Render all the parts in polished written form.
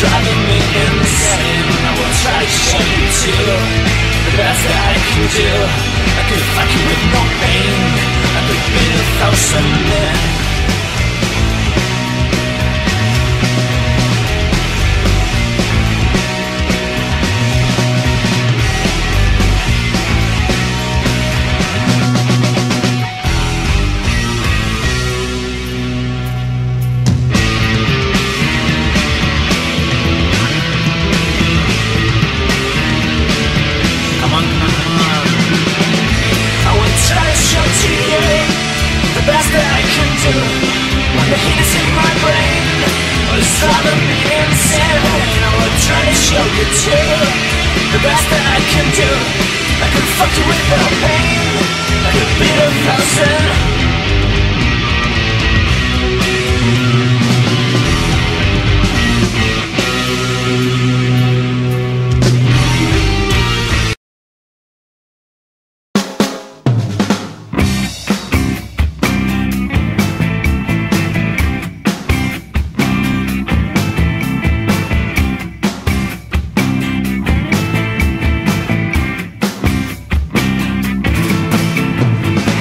driving me insane. I will try to show you to the best that I can do. I could fuck you with no pain. I could beat 1,000 men. When the heat is in my brain, it's driving me insane. I will try to show you too the best that I can do. I can fuck you without pain. I could beat 1,000.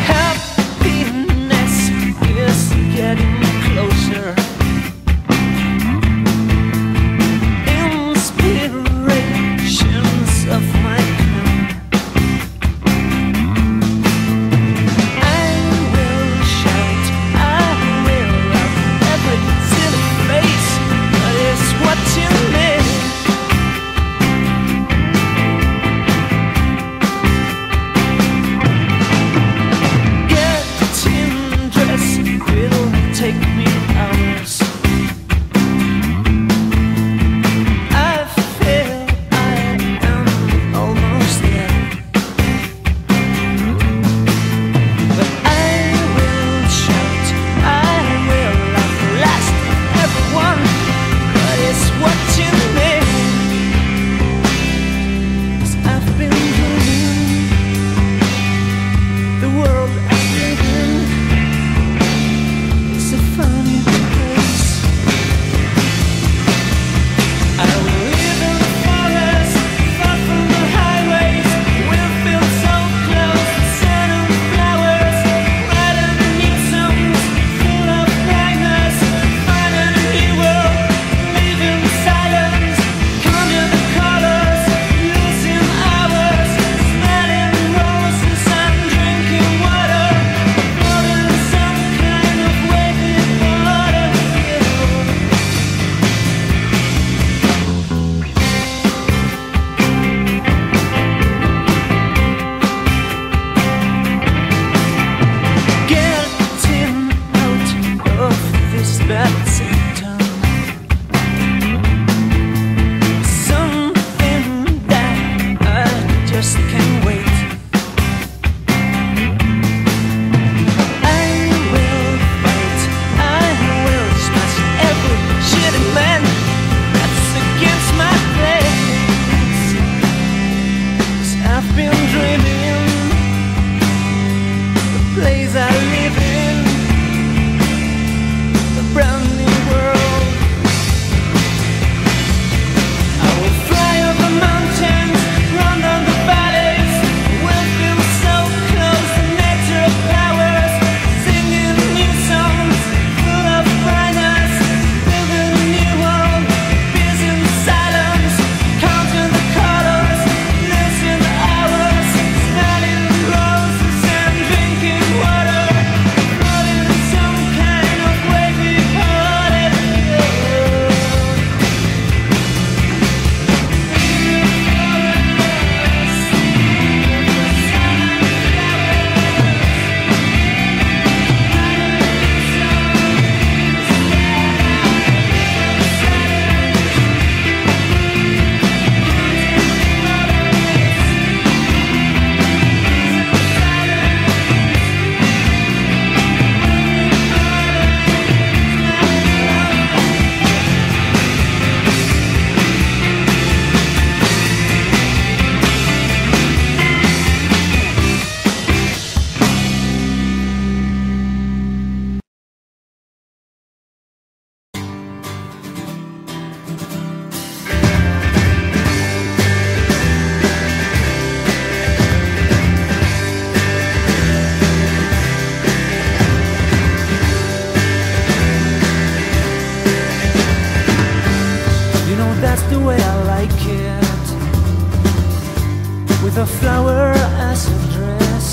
Happy the way I like it, with a flower as a dress,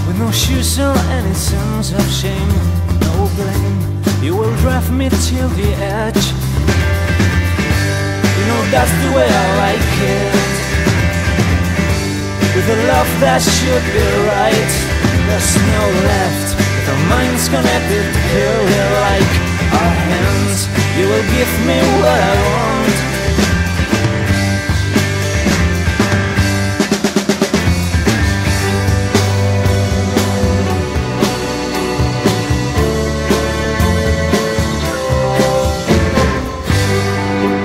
with no shoes or any sense of shame, no blame. You will drive me till the edge. You know that's the way I like it, with a love that should be right. There's no left, with our minds connected purely like our hands. You will give me what I want.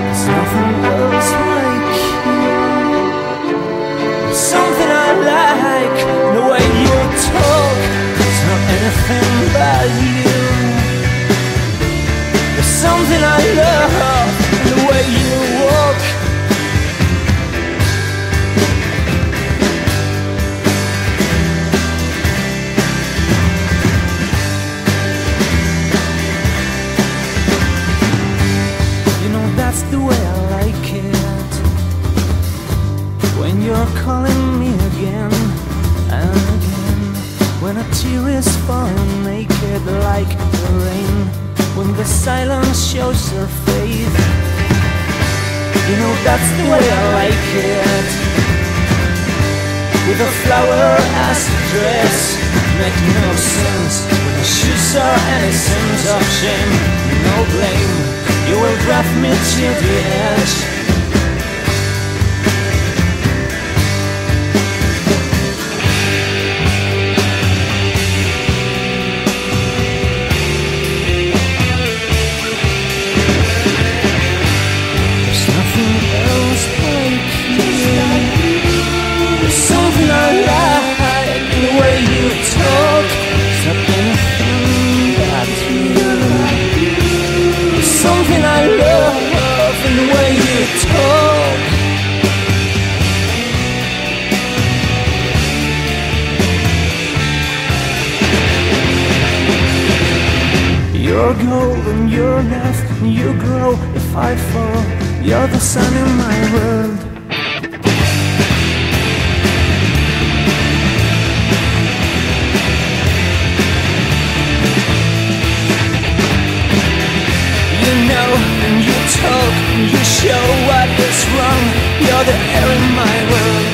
There's nothing else like you. There's something I like, the way you talk. It's not anything but you. There's something I love, the way you walk. You know that's the way I like it, when you're calling me again and again, when a tear is falling naked like the rain, when the silence shows her faith. You know that's the way I like it, with a flower as a dress. Make no sense, when the shoes are any sense of shame, no blame. You will drive me to the edge. Something I love in the way you talk. You're golden, you're left, and you grow. If I fall, you're the sun in my world. And you talk, and you show what is wrong. You're the air in my world.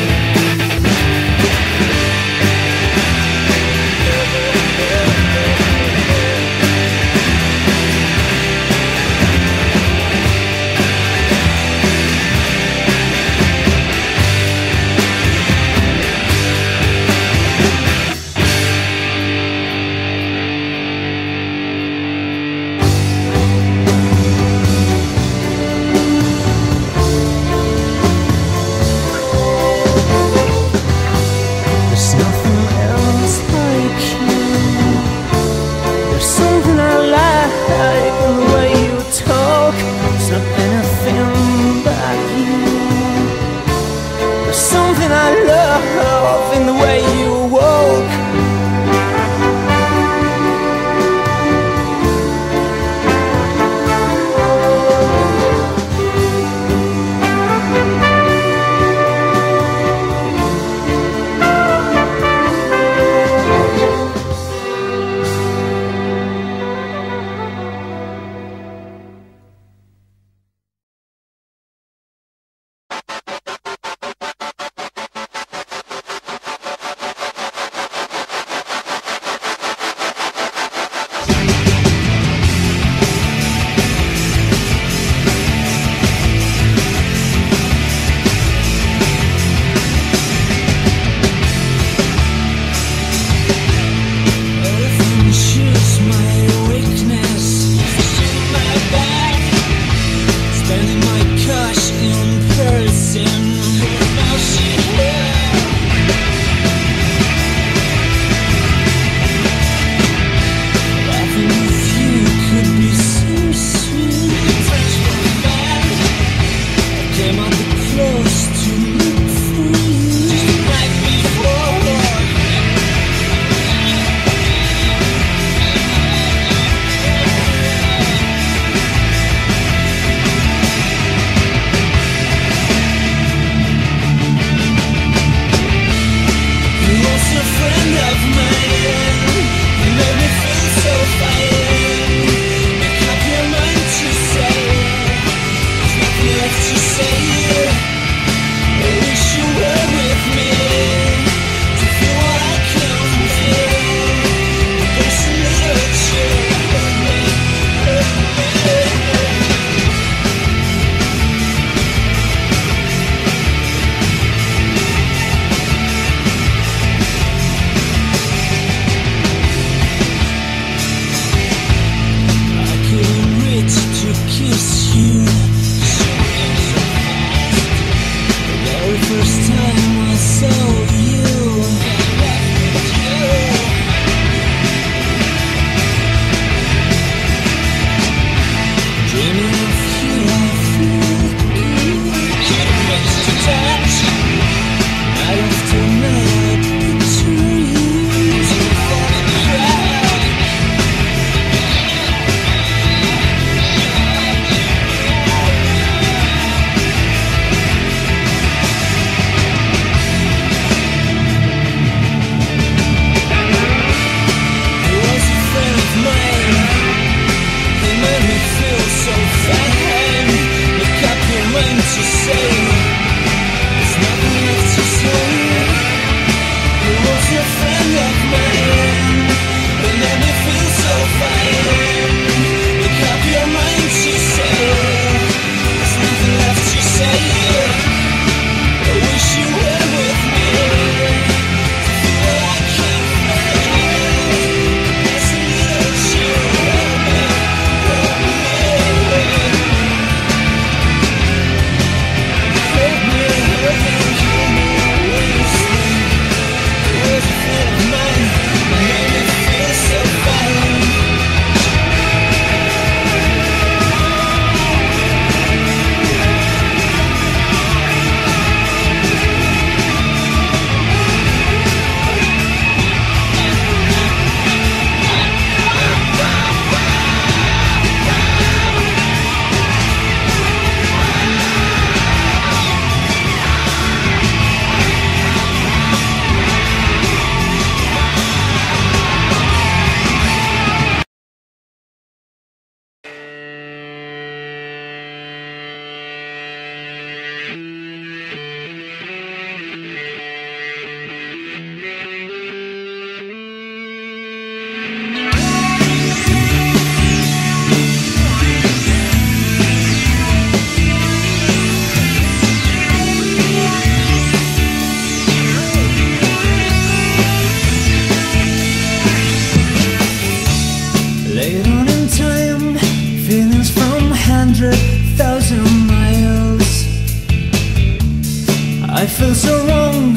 I feel so wrong,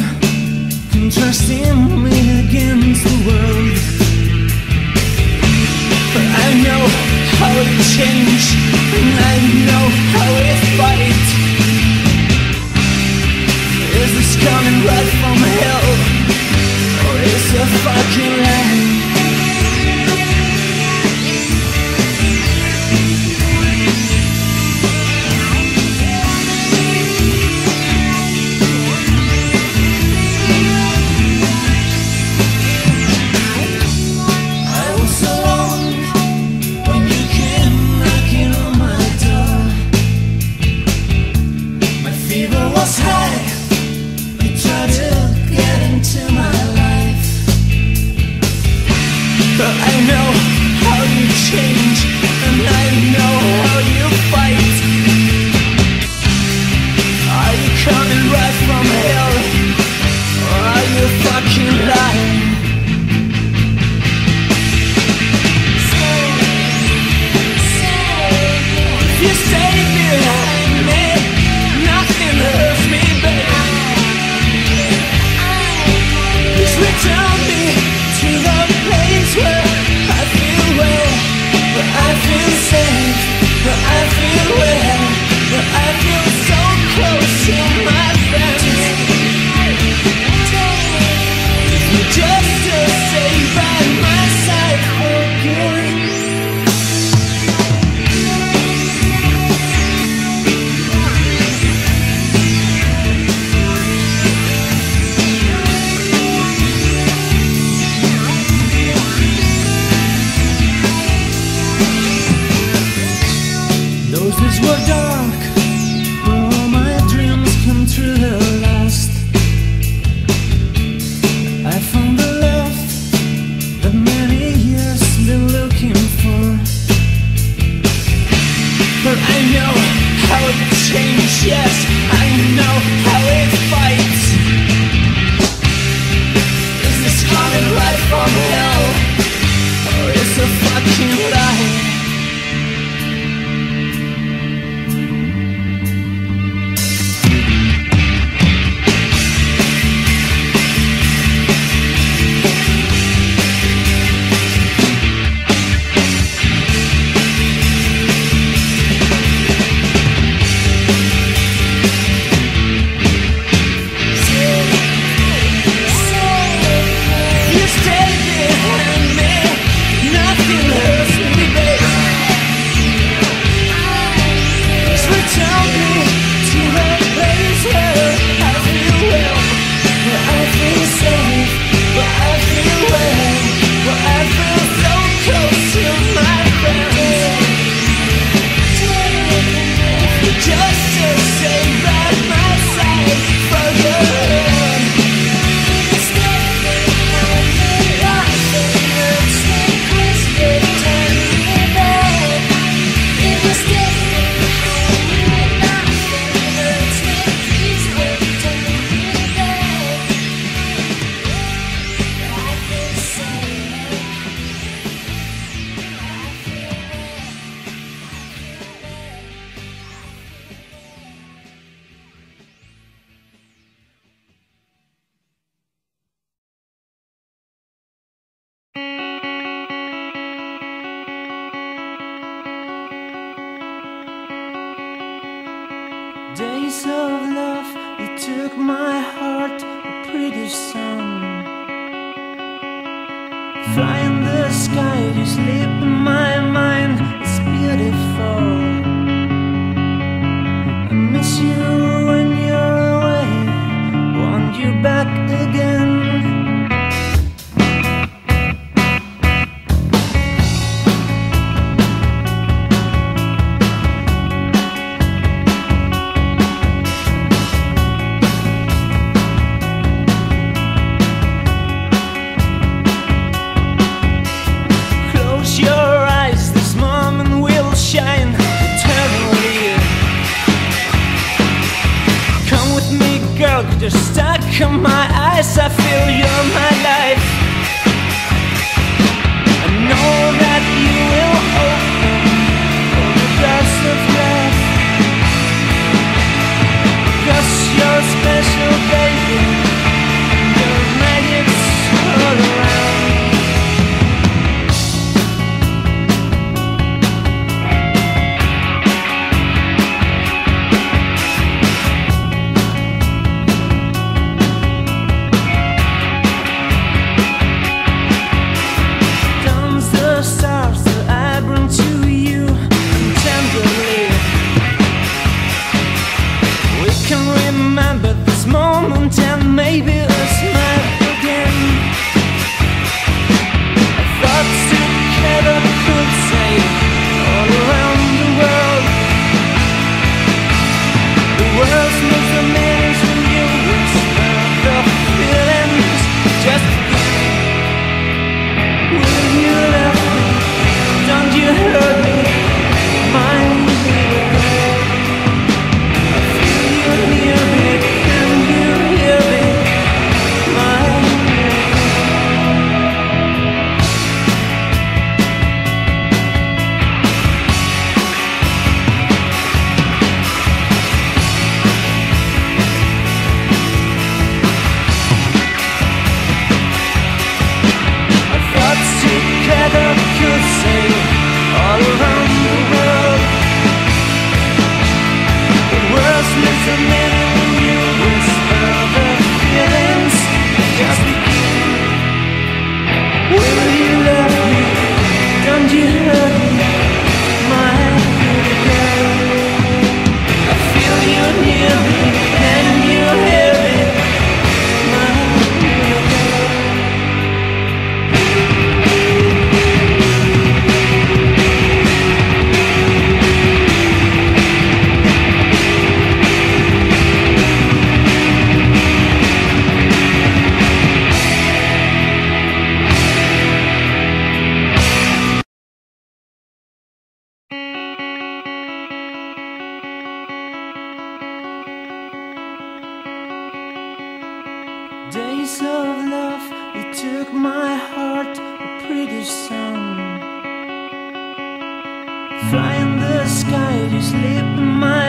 contrasting me against the world. But I know how to change, and I know how to fight. Is this coming right from hell, or is it a fucking lie? But I know how you change, and I know how you fight. Are you coming right from hell, or are you fucking lying? If you stay behind me, nothing hurts me. Days of love, you took my heart, a pretty song. Fly in the sky, you sleep in my mind, it's beautiful. I miss you when you're away, want you back again. Shine eternally. Come with me, girl, 'cause you're stuck in my eyes. I feel you're my life. I know that you will open all the doors of love, 'cause you're special, baby. You're magnets all around. Moment and maybe a smile again. Thoughts together could say all around the world. The world moves the minutes when you whisper the feelings just begin. Will you love me? Don't you hurt me? Mind me. I feel you near me. Days of love, you took my heart, a pretty song. Fly in the sky, you sleep in my